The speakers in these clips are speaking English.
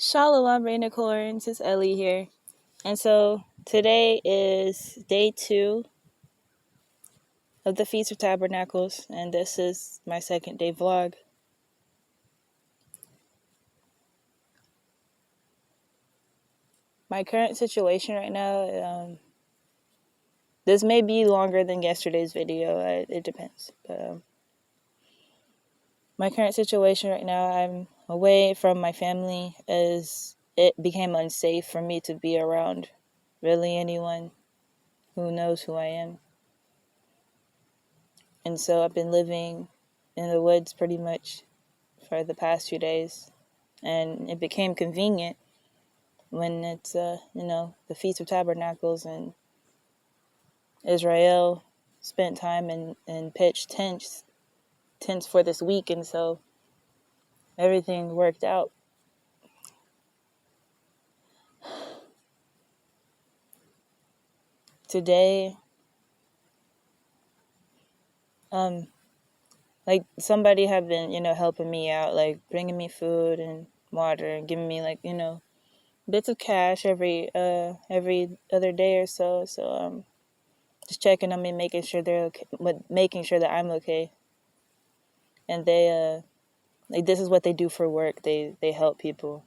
Shalom, Rainicorns. It's Ellie here. And so today is day 2 of the Feast of Tabernacles, and this is my second day vlog. My current situation right now, this may be longer than yesterday's video. It depends. But my current situation right now, I'm away from my family as it became unsafe for me to be around really anyone who knows who I am. And so I've been living in the woods pretty much for the past few days. And it became convenient when it's, the Feast of Tabernacles, and Israel spent time and pitched tents for this week. And so everything worked out. Today, like somebody had been, helping me out, like bringing me food and water and giving me bits of cash every other day or so. So just checking on me, making sure they're okay, but making sure that I'm okay. And they this is what they do for work. They help people.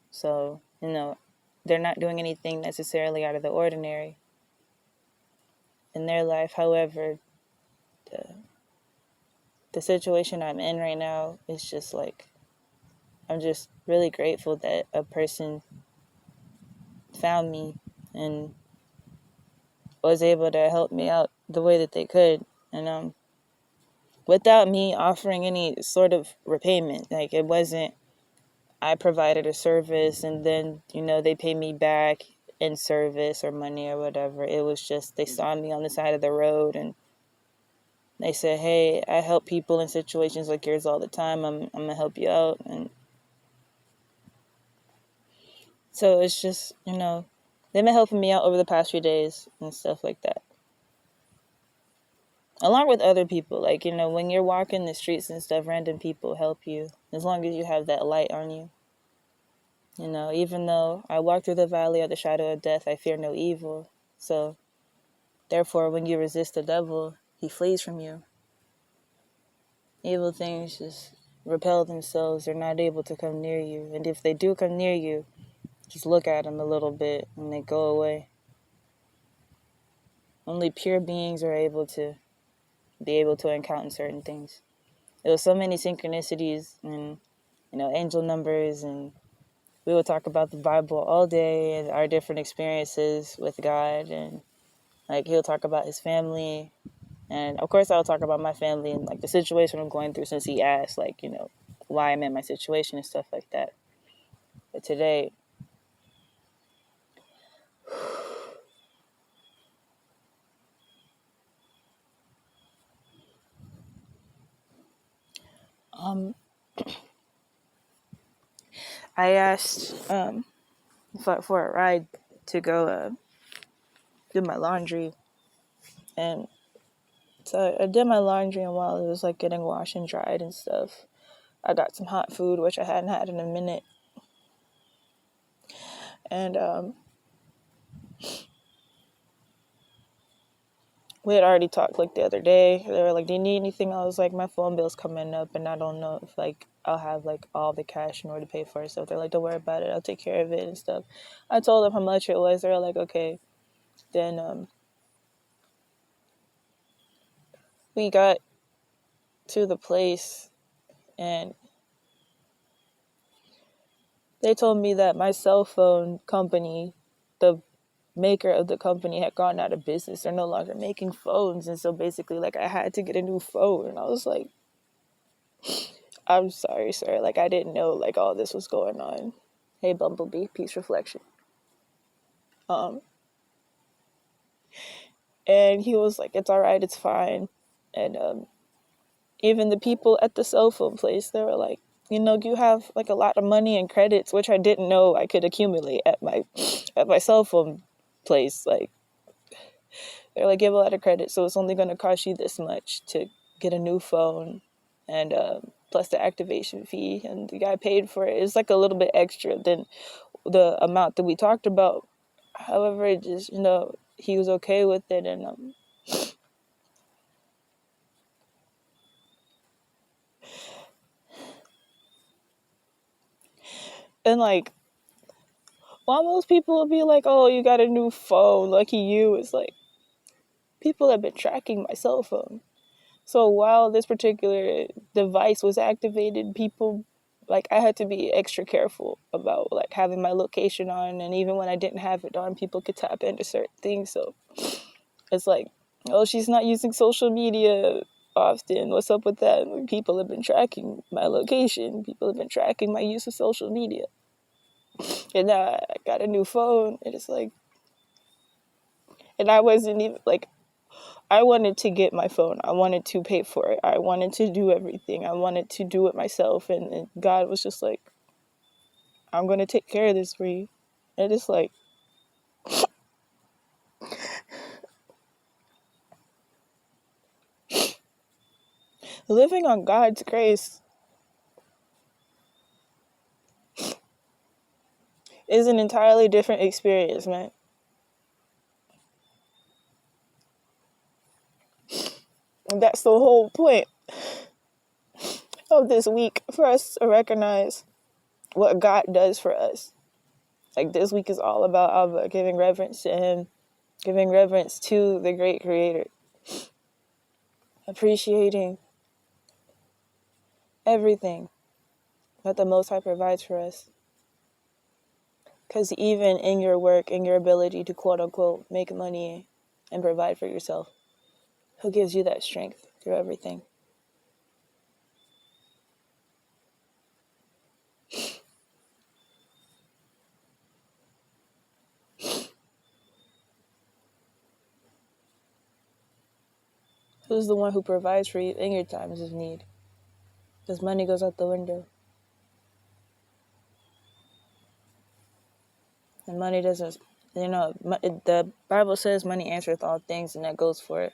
So, they're not doing anything necessarily out of the ordinary in their life. However, the situation I'm in right now is just I'm just really grateful that a person found me and was able to help me out the way that they could. And without me offering any sort of repayment. Like, it wasn't I provided a service and then, they pay me back in service or money or whatever. It was just they saw me on the side of the road and they said, hey, I help people in situations like yours all the time. I'm going to help you out. And so it's just, they've been helping me out over the past few days and stuff like that. Along with other people, when you're walking the streets and stuff, random people help you as long as you have that light on you. Even though I walk through the valley of the shadow of death, I fear no evil. So, therefore, when you resist the devil, he flees from you. Evil things just repel themselves. They're not able to come near you. And if they do come near you, just look at them a little bit and they go away. Only pure beings are able to encounter certain things. There was so many synchronicities and, angel numbers, and we will talk about the Bible all day and our different experiences with God, and he'll talk about his family, and of course I'll talk about my family and the situation I'm going through, since he asked why I'm in my situation and stuff like that. But today, I asked for a ride to go do my laundry, and so I did my laundry, and while it was getting washed and dried and stuff, I got some hot food, which I hadn't had in a minute. And we had already talked the other day. They were like, do you need anything? I was like, my phone bill's coming up and I don't know if I'll have all the cash in order to pay for it. So they're like, don't worry about it, I'll take care of it and stuff. I told them how much it was. They were like, okay. Then we got to the place and they told me that my cell phone company, the maker of the company, had gone out of business. They're no longer making phones. And so basically I had to get a new phone. And I was like, I'm sorry, sir. I didn't know all this was going on. Hey, Bumblebee, peace reflection. And he was like, it's all right, it's fine. And even the people at the cell phone place, they were like, you have a lot of money and credits, which I didn't know I could accumulate at my cell phone place. They're like, you have a lot of credit, so it's only going to cost you this much to get a new phone. And plus the activation fee, and the guy paid for it. It's like a little bit extra than the amount that we talked about. However, it just, he was okay with it, and like, while most people will be like, oh, you got a new phone, lucky you, it's like, people have been tracking my cell phone. So while this particular device was activated, people, like, I had to be extra careful about, like, having my location on, and even when I didn't have it on, people could tap into certain things. So it's like, oh, she's not using social media often. What's up with that? People have been tracking my location. People have been tracking my use of social media. And now I got a new phone, and it's like, and I wasn't even, like, I wanted to get my phone. I wanted to pay for it. I wanted to do everything. I wanted to do it myself. And God was just like, I'm going to take care of this for you. And it's like, living on God's grace is an entirely different experience, man. And that's the whole point of this week, for us to recognize what God does for us. Like, this week is all about Abba, giving reverence to him, giving reverence to the great creator, appreciating everything that the Most High provides for us. Because even in your work, in your ability to quote unquote make money and provide for yourself, who gives you that strength through everything? Who's the one who provides for you in your times of need? Because money goes out the window. And money doesn't, the Bible says money answereth all things, and that goes for,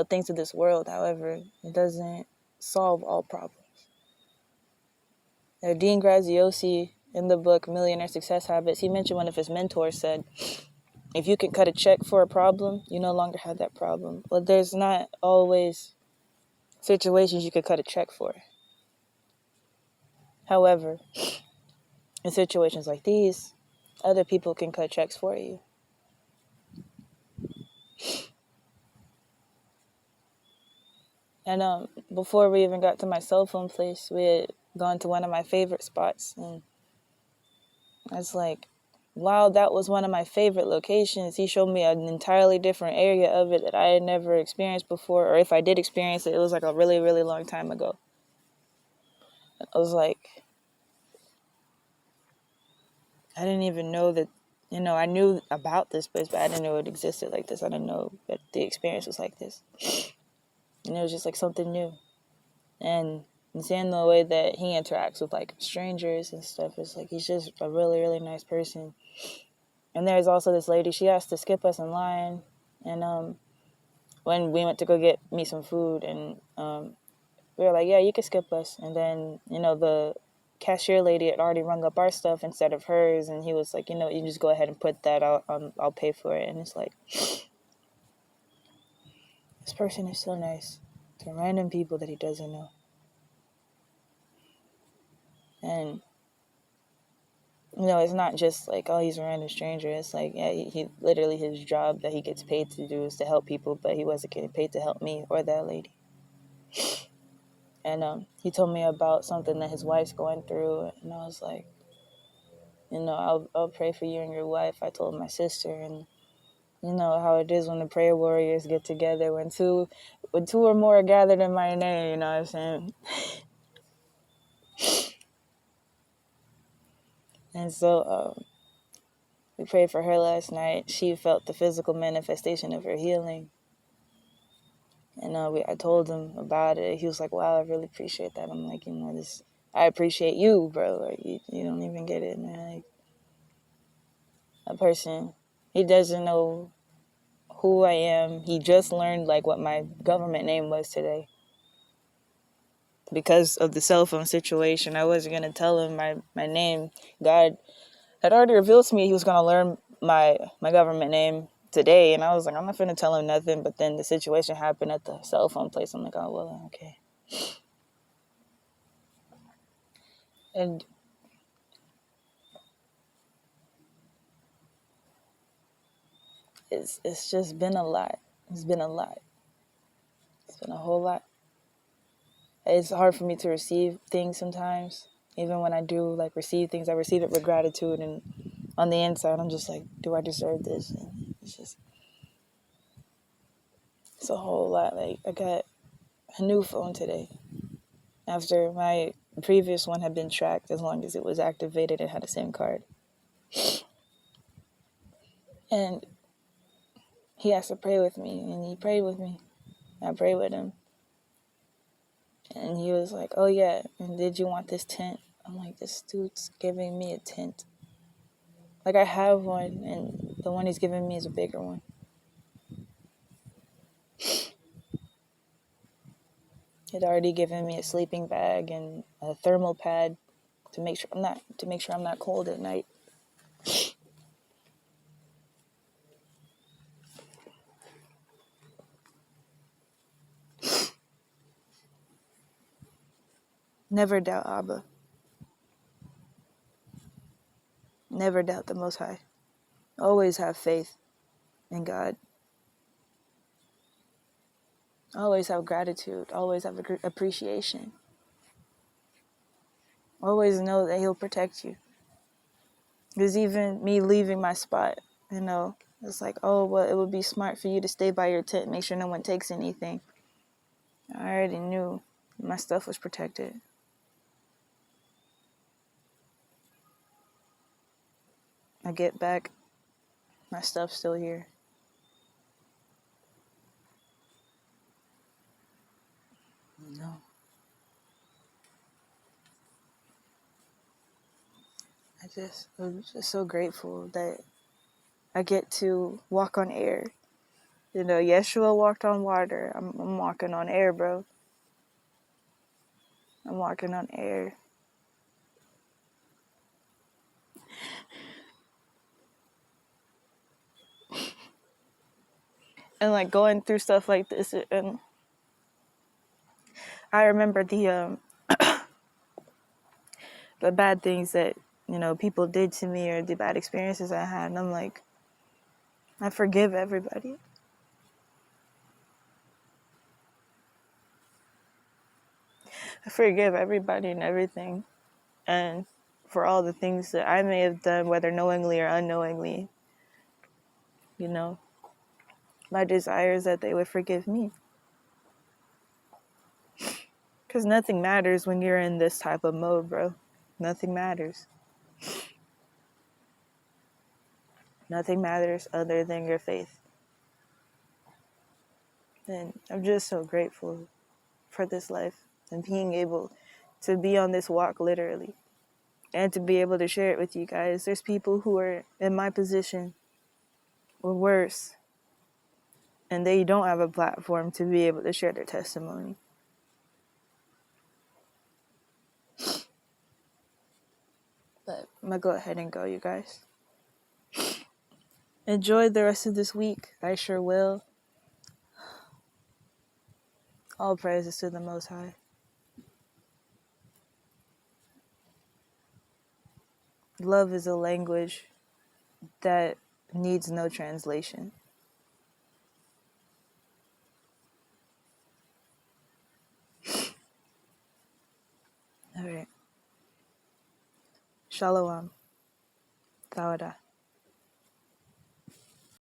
things of this world. However, it doesn't solve all problems. Dean Graziosi, in the book Millionaire Success Habits, he mentioned one of his mentors said, if you can cut a check for a problem, you no longer have that problem. Well, there's not always situations you could cut a check for. However, in situations like these, other people can cut checks for you. And before we even got to my cell phone place, we had gone to one of my favorite spots. And it's like, wow, that was one of my favorite locations. He showed me an entirely different area of it that I had never experienced before. Or if I did experience it, it was like a really, really long time ago. I was like, I didn't even know that, I knew about this place, but I didn't know it existed like this. I didn't know that the experience was like this. And it was just like something new. And seeing the way that he interacts with like strangers and stuff, it's like he's just a really, really nice person. And there's also this lady, she asked to skip us in line. And when we went to go get me some food, and we were like, yeah, you can skip us. And then, the cashier lady had already rung up our stuff instead of hers, and he was like, you just go ahead and put that out, I'll pay for it. And it's like, this person is so nice to random people that he doesn't know. And it's not just like, oh, he's a random stranger. It's like, yeah, he literally, his job that he gets paid to do is to help people, but he wasn't getting paid to help me or that lady. And he told me about something that his wife's going through, and I was like, I'll pray for you and your wife. I told my sister, and how it is when the prayer warriors get together, when two or more are gathered in my name, you know what I'm saying? And so we prayed for her last night. She felt the physical manifestation of her healing. And I told him about it. He was like, wow, I really appreciate that. I'm like, I appreciate you, bro. Like, you don't even get it, man. Like, a person, he doesn't know who I am. He just learned like what my government name was today. because of the cell phone situation, I wasn't going to tell him my name. God had already revealed to me he was going to learn my government name today. And I was like, I'm not going to tell him nothing. But then the situation happened at the cell phone place. I'm like, oh, well, okay. And it's just been a lot. It's been a lot. It's been a whole lot. It's hard for me to receive things sometimes. Even when I do like receive things, I receive it with gratitude. And on the inside, I'm just like, do I deserve this? And it's a whole lot. Like, I got a new phone today after my previous one had been tracked as long as it was activated and had a SIM card. And he has to pray with me, and he prayed with me. I prayed with him. And he was like, oh yeah, and did you want this tent? I'm like, this dude's giving me a tent. Like, I have one, and the one he's giving me is a bigger one. He'd already given me a sleeping bag and a thermal pad to make sure I'm not cold at night. Never doubt Abba. Never doubt the Most High. Always have faith in God. Always have gratitude. Always have appreciation. Always know that He'll protect you. Because even me leaving my spot, it's like, oh, well, it would be smart for you to stay by your tent, make sure no one takes anything. I already knew my stuff was protected. I get back, my stuff's still here. No. I'm just so grateful that I get to walk on air. Yeshua walked on water. I'm walking on air, bro. I'm walking on air. And like going through stuff like this, and I remember the bad things that people did to me, or the bad experiences I had, and I'm like, I forgive everybody. I forgive everybody and everything, and for all the things that I may have done, whether knowingly or unknowingly. My desire is that they would forgive me. Because nothing matters when you're in this type of mode, bro. Nothing matters. Nothing matters other than your faith. And I'm just so grateful for this life and being able to be on this walk, literally, and to be able to share it with you guys. There's people who are in my position or worse, and they don't have a platform to be able to share their testimony. But I'm going to go ahead and go, you guys. Enjoy the rest of this week. I sure will. All praises to the Most High. Love is a language that needs no translation. All right. Shalom. Thawada.